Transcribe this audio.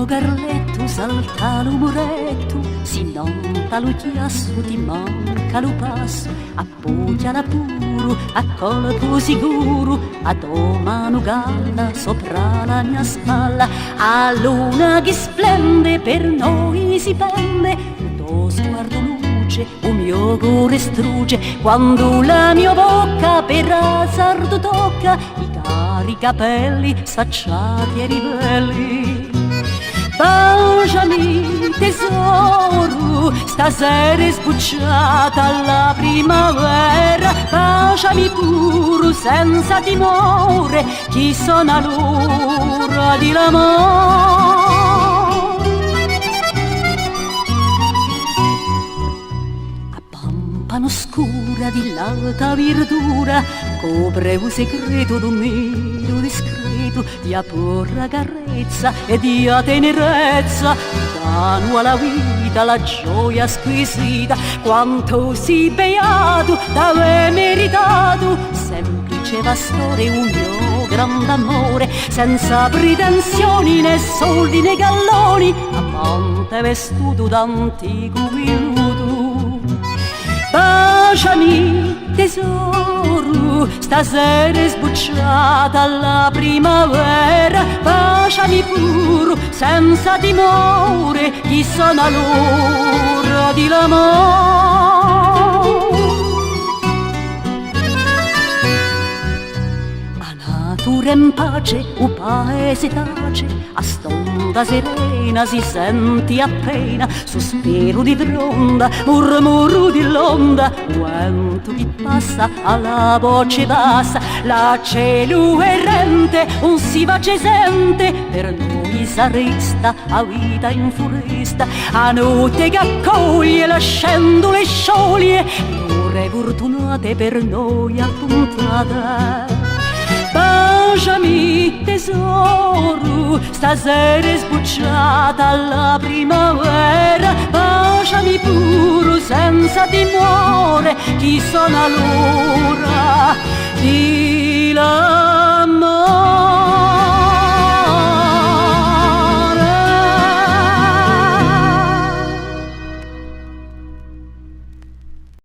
per letto salta lo muretto, si nota lo chiasso, ti manca lo passo, appoggia la puro, a colpo sicuro, a tua mano galla sopra la mia spalla, a luna che splende per noi si pende, il tuo sguardo luce, un mio cuore strugge, quando la mia bocca per azzardo tocca i cari capelli sacciati e ribelli. Baciami tesoro, stasera è sbucciata la primavera, baciami pure senza timore, chi sono l'ora di l'amore. A pampano scura di l'alta verdura, copre un segreto d'un mio discreto, di porra carezza e di tenerezza, danno alla vita la gioia squisita, quanto si beato t'ave meritato, semplice pastore un mio grande amore, senza pretensioni né soldi né galloni, amante vestuto d'antico velluto. Baciami tesoro, stasera è sbucciata la primavera, baciami pure senza timore, chi sono l'ora di l'amore. A natura in pace, un paese tace, a stonda serena si senti appena, sospiro di fronda, murmuro di l'onda, vento che passa alla voce bassa, la cielo errante, un si face sente, per noi s'arresta a vita in foresta, a notte che accoglie lasciando le scioglie, ore fortunate per noi appuntate. Baciami tesoro, stasera è sbucciata la primavera, baciami pure senza timore, chi sono l'ora